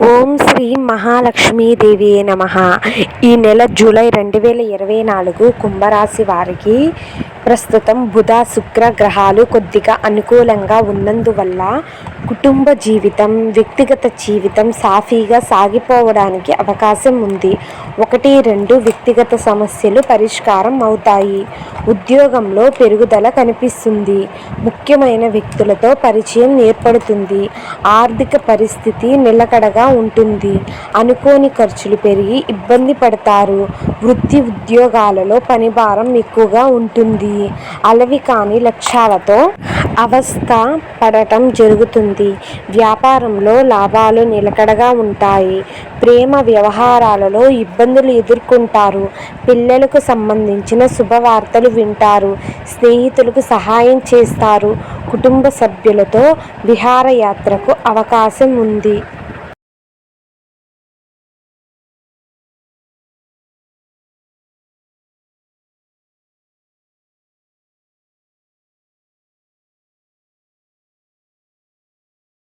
ఓం శ్రీ మహాలక్ష్మీదేవియే నమః. ఈ నెల జూలై 2024 కుంభరాశి వారికి ప్రస్తుతం బుధ శుక్ర గ్రహాలు కొద్దిగా అనుకూలంగా ఉన్నందువల్ల కుటుంబ జీవితం, వ్యక్తిగత జీవితం సాఫీగా సాగిపోవడానికి అవకాశం ఉంది. 1-2 వ్యక్తిగత సమస్యలు పరిష్కారం అవుతాయి. ఉద్యోగంలో పెరుగుదల కనిపిస్తుంది. ముఖ్యమైన వ్యక్తులతో పరిచయం ఏర్పడుతుంది. ఆర్థిక పరిస్థితి నిలకడగా ఉంటుంది. అనుకోని ఖర్చులు పెరిగి ఇబ్బంది పడతారు. వృత్తి ఉద్యోగాలలో పనిభారం ఎక్కువగా ఉంటుంది. అలవి కాని లక్ష్యాలతో అవస్థ పడటం జరుగుతుంది. వ్యాపారంలో లాభాలు నిలకడగా ఉంటాయి. ప్రేమ వ్యవహారాలలో ఇబ్బందులు ఎదుర్కొంటారు. పిల్లలకు సంబంధించిన శుభవార్తలు వింటారు. స్నేహితులకు సహాయం చేస్తారు. కుటుంబ సభ్యులతో విహారయాత్రకు అవకాశం ఉంది.